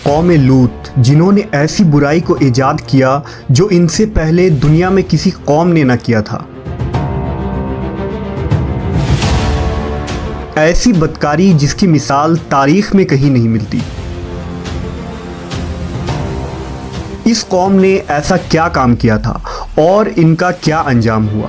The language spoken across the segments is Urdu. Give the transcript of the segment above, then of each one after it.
قوم لوط جنہوں نے ایسی برائی کو ایجاد کیا جو ان سے پہلے دنیا میں کسی قوم نے نہ کیا تھا۔ ایسی بدکاری جس کی مثال تاریخ میں کہیں نہیں ملتی۔ اس قوم نے ایسا کیا کام کیا تھا اور ان کا کیا انجام ہوا؟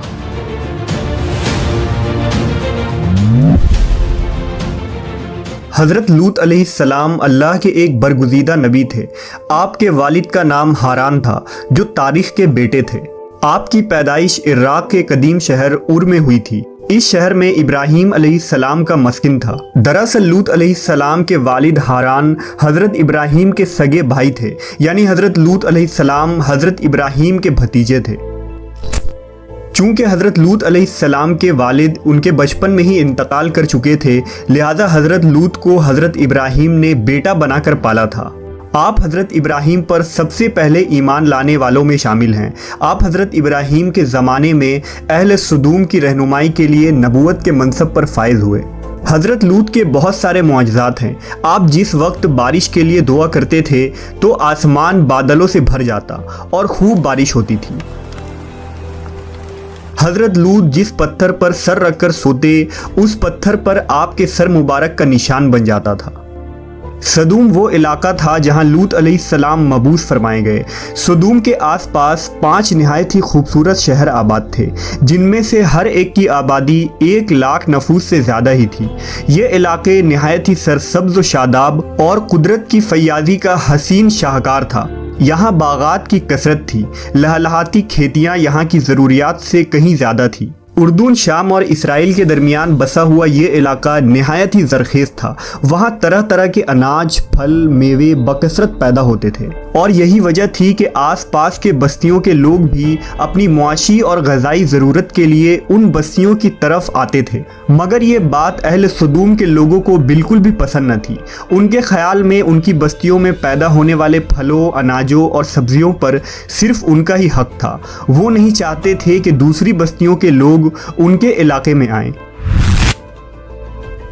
حضرت لوط علیہ السلام اللہ کے ایک برگزیدہ نبی تھے۔ آپ کے والد کا نام ہاران تھا جو تاریخ کے بیٹے تھے۔ آپ کی پیدائش عراق کے قدیم شہر اور میں ہوئی تھی۔ اس شہر میں ابراہیم علیہ السلام کا مسکن تھا۔ دراصل لوط علیہ السلام کے والد ہاران حضرت ابراہیم کے سگے بھائی تھے، یعنی حضرت لوط علیہ السلام حضرت ابراہیم کے بھتیجے تھے۔ چونکہ حضرت لوط علیہ السلام کے والد ان کے بچپن میں ہی انتقال کر چکے تھے، لہذا حضرت لوط کو حضرت ابراہیم نے بیٹا بنا کر پالا تھا۔ آپ حضرت ابراہیم پر سب سے پہلے ایمان لانے والوں میں شامل ہیں۔ آپ حضرت ابراہیم کے زمانے میں اہل سدوم کی رہنمائی کے لیے نبوت کے منصب پر فائز ہوئے۔ حضرت لوط کے بہت سارے معجزات ہیں۔ آپ جس وقت بارش کے لیے دعا کرتے تھے تو آسمان بادلوں سے بھر جاتا اور خوب بارش ہوتی تھی۔ حضرت لوط جس پتھر پر سر رکھ کر سوتے، اس پتھر پر آپ کے سر مبارک کا نشان بن جاتا تھا۔ سدوم وہ علاقہ تھا جہاں لوط علیہ السلام مبعوث فرمائے گئے۔ سدوم کے آس پاس 5 نہایت ہی خوبصورت شہر آباد تھے، جن میں سے ہر ایک کی آبادی 1 لاکھ نفوس سے زیادہ ہی تھی۔ یہ علاقے نہایت ہی سرسبز و شاداب اور قدرت کی فیاضی کا حسین شاہکار تھا۔ یہاں باغات کی کثرت تھی، لہلہاتی کھیتیاں یہاں کی ضروریات سے کہیں زیادہ تھی۔ اردن، شام اور اسرائیل کے درمیان بسا ہوا یہ علاقہ نہایت ہی زرخیز تھا۔ وہاں طرح طرح کے اناج، پھل، میوے بکثرت پیدا ہوتے تھے، اور یہی وجہ تھی کہ آس پاس کے بستیوں کے لوگ بھی اپنی معاشی اور غذائی ضرورت کے لیے ان بستیوں کی طرف آتے تھے۔ مگر یہ بات اہل سدوم کے لوگوں کو بالکل بھی پسند نہ تھی۔ ان کے خیال میں ان کی بستیوں میں پیدا ہونے والے پھلوں، اناجوں اور سبزیوں پر صرف ان کا ہی حق تھا۔ وہ نہیں چاہتے تھے کہ دوسری بستیوں کے لوگ ان کے علاقے میں آئیں۔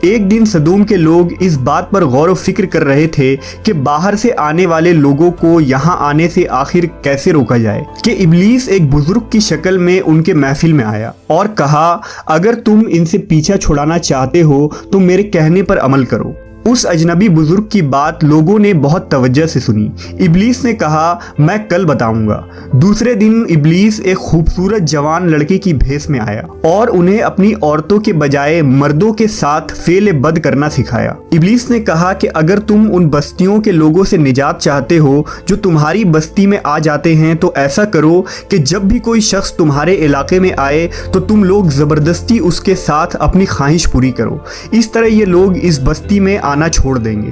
ایک دن سدوم کے لوگ اس بات پر غور و فکر کر رہے تھے کہ باہر سے آنے والے لوگوں کو یہاں آنے سے آخر کیسے روکا جائے، کہ ابلیس ایک بزرگ کی شکل میں ان کے محفل میں آیا اور کہا، اگر تم ان سے پیچھا چھڑانا چاہتے ہو تو میرے کہنے پر عمل کرو۔ اس اجنبی بزرگ کی بات لوگوں نے بہت توجہ سے سنی۔ ابلیس نے کہا، میں کل بتاؤں گا۔ دوسرے دن ابلیس ایک خوبصورت جوان لڑکے کی بھیس میں آیا اور انہیں اپنی عورتوں کے بجائے مردوں کے ساتھ فعل بد کرنا سکھایا۔ ابلیس نے کہا کہ اگر تم ان بستیوں کے لوگوں سے نجات چاہتے ہو جو تمہاری بستی میں آ جاتے ہیں تو ایسا کرو کہ جب بھی کوئی شخص تمہارے علاقے میں آئے تو تم لوگ زبردستی اس کے ساتھ اپنی خواہش پوری کرو۔ اس طرح یہ لوگ اس بستی میں آنا چھوڑ دیں گے۔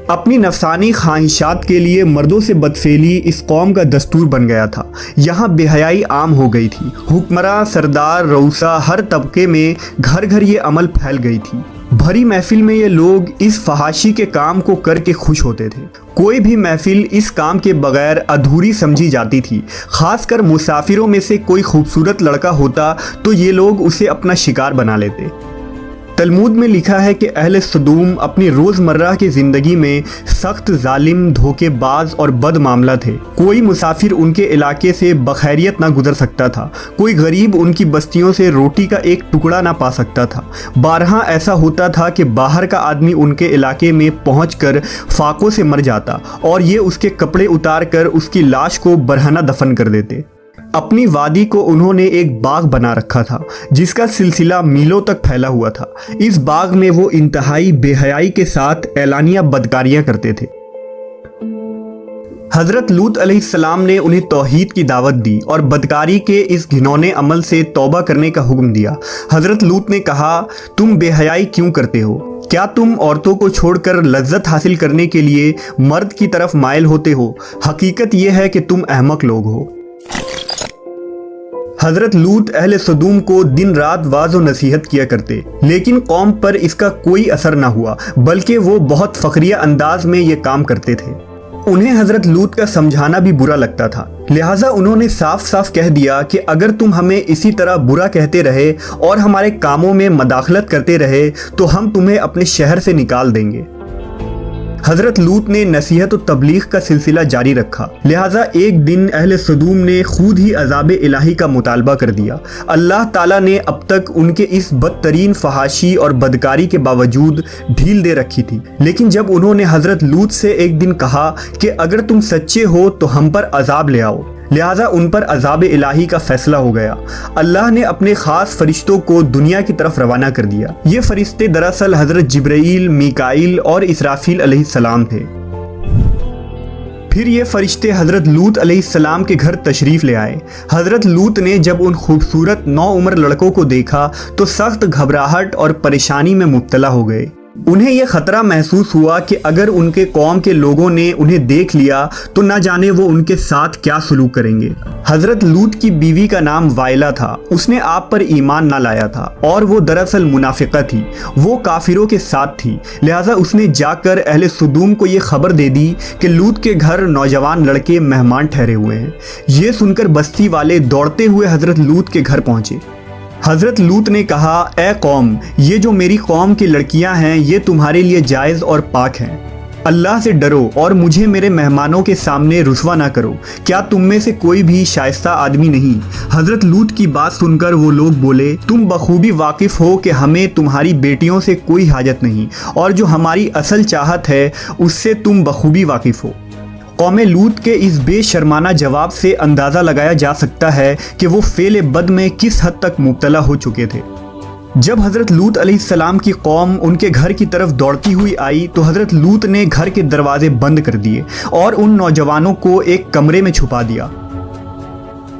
اپنی نفسانی خواہشات کے لیے مردوں سے بدفعلی اس قوم کا دستور بن گیا تھا۔ یہاں بے حیائی عام ہو گئی تھی۔ حکمراں، سردار، رؤسا، ہر طبقے میں گھر گھر یہ عمل پھیل گئی تھی۔ بھری محفل میں یہ لوگ اس فحاشی کے کام کو کر کے خوش ہوتے تھے۔ کوئی بھی محفل اس کام کے بغیر ادھوری سمجھی جاتی تھی۔ خاص کر مسافروں میں سے کوئی خوبصورت لڑکا ہوتا تو یہ لوگ اسے اپنا شکار بنا لیتے۔ تلمود میں لکھا ہے کہ اہل سدوم اپنی روزمرہ کی زندگی میں سخت ظالم، دھوکے باز اور بد معاملہ تھے۔ کوئی مسافر ان کے علاقے سے بخیریت نہ گزر سکتا تھا۔ کوئی غریب ان کی بستیوں سے روٹی کا ایک ٹکڑا نہ پا سکتا تھا۔ بارہا ایسا ہوتا تھا کہ باہر کا آدمی ان کے علاقے میں پہنچ کر فاقوں سے مر جاتا اور یہ اس کے کپڑے اتار کر اس کی لاش کو برہنہ دفن کر دیتے۔ اپنی وادی کو انہوں نے ایک باغ بنا رکھا تھا جس کا سلسلہ میلوں تک پھیلا ہوا تھا۔ اس باغ میں وہ انتہائی بے حیائی کے ساتھ اعلانیہ بدکاریاں کرتے تھے۔ حضرت لوط علیہ السلام نے انہیں توحید کی دعوت دی اور بدکاری کے اس گھنونے عمل سے توبہ کرنے کا حکم دیا۔ حضرت لوط نے کہا، تم بے حیائی کیوں کرتے ہو؟ کیا تم عورتوں کو چھوڑ کر لذت حاصل کرنے کے لیے مرد کی طرف مائل ہوتے ہو؟ حقیقت یہ ہے کہ تم احمق لوگ ہو۔ حضرت لوط اہل سدوم کو دن رات واعظ و نصیحت کیا کرتے، لیکن قوم پر اس کا کوئی اثر نہ ہوا، بلکہ وہ بہت فخریہ انداز میں یہ کام کرتے تھے۔ انہیں حضرت لوط کا سمجھانا بھی برا لگتا تھا، لہٰذا انہوں نے صاف صاف کہہ دیا کہ اگر تم ہمیں اسی طرح برا کہتے رہے اور ہمارے کاموں میں مداخلت کرتے رہے تو ہم تمہیں اپنے شہر سے نکال دیں گے۔ حضرت لوط نے نصیحت و تبلیغ کا سلسلہ جاری رکھا، لہٰذا ایک دن اہل سدوم نے خود ہی عذاب الہی کا مطالبہ کر دیا۔ اللہ تعالیٰ نے اب تک ان کے اس بدترین فحاشی اور بدکاری کے باوجود ڈھیل دے رکھی تھی، لیکن جب انہوں نے حضرت لوط سے ایک دن کہا کہ اگر تم سچے ہو تو ہم پر عذاب لے آؤ، لہٰذا ان پر عذاب الہی کا فیصلہ ہو گیا۔ اللہ نے اپنے خاص فرشتوں کو دنیا کی طرف روانہ کر دیا۔ یہ فرشتے دراصل حضرت جبرائیل، میکائیل اور اسرافیل علیہ السلام تھے۔ پھر یہ فرشتے حضرت لوط علیہ السلام کے گھر تشریف لے آئے۔ حضرت لوط نے جب ان خوبصورت نوعمر لڑکوں کو دیکھا تو سخت گھبراہٹ اور پریشانی میں مبتلا ہو گئے۔ انہیں یہ خطرہ محسوس ہوا کہ اگر ان کے قوم کے لوگوں نے انہیں دیکھ لیا تو نہ جانے وہ ان کے ساتھ کیا سلوک کریں گے۔ حضرت لوط کی بیوی کا نام وائلہ تھا، اس نے آپ پر ایمان نہ لایا تھا اور وہ دراصل منافقہ تھی، وہ کافروں کے ساتھ تھی، لہٰذا اس نے جا کر اہل سدوم کو یہ خبر دے دی کہ لوط کے گھر نوجوان لڑکے مہمان ٹھہرے ہوئے ہیں۔ یہ سن کر بستی والے دوڑتے ہوئے حضرت لوط کے گھر پہنچے۔ حضرت لوط نے کہا، اے قوم، یہ جو میری قوم کی لڑکیاں ہیں یہ تمہارے لیے جائز اور پاک ہیں۔ اللہ سے ڈرو اور مجھے میرے مہمانوں کے سامنے رسوا نہ کرو۔ کیا تم میں سے کوئی بھی شائستہ آدمی نہیں؟ حضرت لوط کی بات سن کر وہ لوگ بولے، تم بخوبی واقف ہو کہ ہمیں تمہاری بیٹیوں سے کوئی حاجت نہیں، اور جو ہماری اصل چاہت ہے اس سے تم بخوبی واقف ہو۔ قوم لوط کے اس بے شرمانہ جواب سے اندازہ لگایا جا سکتا ہے کہ وہ فعل بد میں کس حد تک مبتلا ہو چکے تھے۔ جب حضرت لوط علیہ السلام کی قوم ان کے گھر کی طرف دوڑتی ہوئی آئی تو حضرت لوط نے گھر کے دروازے بند کر دیے اور ان نوجوانوں کو ایک کمرے میں چھپا دیا۔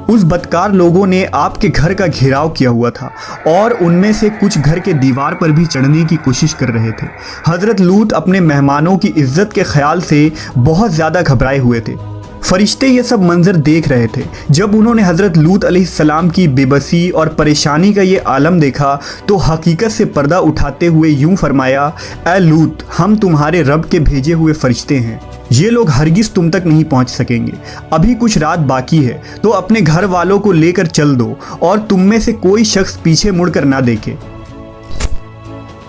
اس بدکار لوگوں نے آپ کے گھر کا گھیراؤ کیا ہوا تھا اور ان میں سے کچھ گھر کے دیوار پر بھی چڑھنے کی کوشش کر رہے تھے۔ حضرت لوط اپنے مہمانوں کی عزت کے خیال سے بہت زیادہ گھبرائے ہوئے تھے۔ فرشتے یہ سب منظر دیکھ رہے تھے۔ جب انہوں نے حضرت لوط علیہ السلام کی بے بسی اور پریشانی کا یہ عالم دیکھا تو حقیقت سے پردہ اٹھاتے ہوئے یوں فرمایا، اے لوط، ہم تمہارے رب کے بھیجے ہوئے فرشتے ہیں، یہ لوگ ہرگز تم تک نہیں پہنچ سکیں گے۔ ابھی کچھ رات باقی ہے تو اپنے گھر والوں کو لے کر چل دو اور تم میں سے کوئی شخص پیچھے مڑ کر نہ دیکھے۔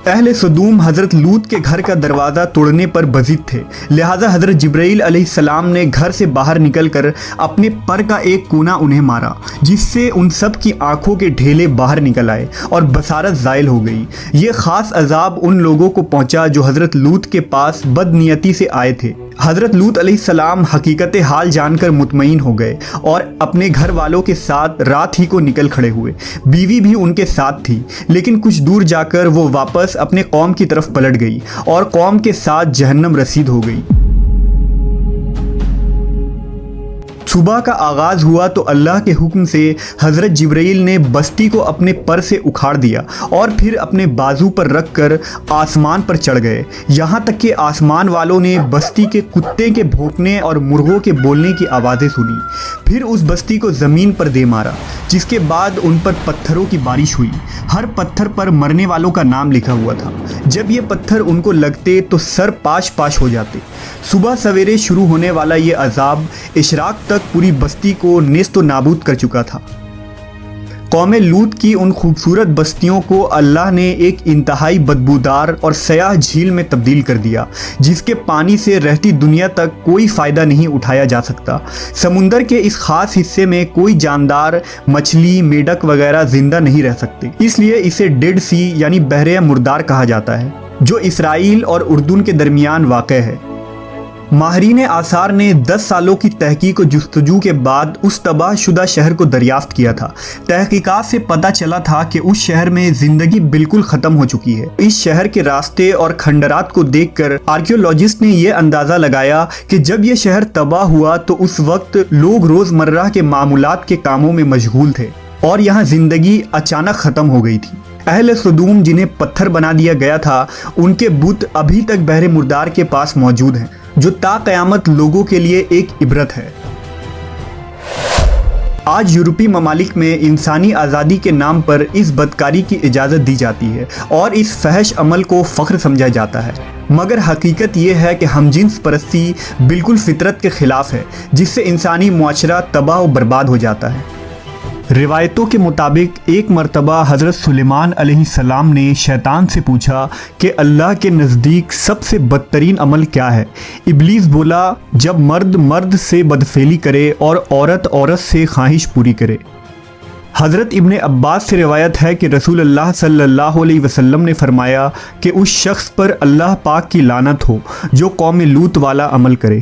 اہل سدوم حضرت لوط کے گھر کا دروازہ توڑنے پر بضد تھے، لہٰذا حضرت جبرائیل علیہ السلام نے گھر سے باہر نکل کر اپنے پر کا ایک کونا انہیں مارا، جس سے ان سب کی آنکھوں کے ڈھیلے باہر نکل آئے اور بصارت زائل ہو گئی۔ یہ خاص عذاب ان لوگوں کو پہنچا جو حضرت لوط کے پاس بد نیتی سے آئے تھے۔ حضرت لوط علیہ السلام حقیقت حال جان کر مطمئن ہو گئے اور اپنے گھر والوں کے ساتھ رات ہی کو نکل کھڑے ہوئے۔ بیوی بھی ان کے ساتھ تھی، لیکن کچھ دور جا کر وہ واپس اپنے قوم کی طرف پلٹ گئی اور قوم کے ساتھ جہنم رسید ہو گئی۔ صبح کا آغاز ہوا تو اللہ کے حکم سے حضرت جبرائیل نے بستی کو اپنے پر سے اکھاڑ دیا اور پھر اپنے بازو پر رکھ کر آسمان پر چڑھ گئے، یہاں تک کہ آسمان والوں نے بستی کے کتے کے بھونکنے اور مرغوں کے بولنے کی آوازیں سنی۔ پھر اس بستی کو زمین پر دے مارا، جس کے بعد ان پر پتھروں کی بارش ہوئی۔ ہر پتھر پر مرنے والوں کا نام لکھا ہوا تھا۔ جب یہ پتھر ان کو لگتے تو سر پاش پاش ہو جاتے۔ صبح سویرے شروع ہونے والا یہ عذاب اشراق تک پوری بستی کو نیست و نابود کر چکا تھا۔ قوم لوط کی ان خوبصورت بستیوں کو اللہ نے ایک انتہائی بدبودار اور سیاہ جھیل میں تبدیل کر دیا، جس کے پانی سے رہتی دنیا تک کوئی فائدہ نہیں اٹھایا جا سکتا۔ سمندر کے اس خاص حصے میں کوئی جاندار، مچھلی، میڈک وغیرہ زندہ نہیں رہ سکتے، اس لیے اسے ڈیڈ سی یعنی بحر مردار کہا جاتا ہے، جو اسرائیل اور اردن کے درمیان واقع ہے۔ ماہرین آثار نے 10 سالوں کی تحقیق و جستجو کے بعد اس تباہ شدہ شہر کو دریافت کیا تھا۔ تحقیقات سے پتہ چلا تھا کہ اس شہر میں زندگی بالکل ختم ہو چکی ہے۔ اس شہر کے راستے اور کھنڈرات کو دیکھ کر آرکیولوجسٹ نے یہ اندازہ لگایا کہ جب یہ شہر تباہ ہوا تو اس وقت لوگ روزمرہ کے معمولات کے کاموں میں مشغول تھے اور یہاں زندگی اچانک ختم ہو گئی تھی۔ اہل سدوم جنہیں پتھر بنا دیا گیا تھا، ان کے بت ابھی تک بحر مردار کے پاس موجود ہیں، جو تا قیامت لوگوں کے لیے ایک عبرت ہے۔ آج یورپی ممالک میں انسانی آزادی کے نام پر اس بدکاری کی اجازت دی جاتی ہے اور اس فحش عمل کو فخر سمجھا جاتا ہے، مگر حقیقت یہ ہے کہ ہم جنس پرستی بالکل فطرت کے خلاف ہے، جس سے انسانی معاشرہ تباہ و برباد ہو جاتا ہے۔ روایتوں کے مطابق ایک مرتبہ حضرت سلیمان علیہ السلام نے شیطان سے پوچھا کہ اللہ کے نزدیک سب سے بدترین عمل کیا ہے؟ ابلیس بولا، جب مرد مرد سے بدفعلی کرے اور عورت عورت سے خواہش پوری کرے۔ حضرت ابن عباس سے روایت ہے کہ رسول اللہ صلی اللہ علیہ وسلم نے فرمایا کہ اس شخص پر اللہ پاک کی لعنت ہو جو قوم لوط والا عمل کرے۔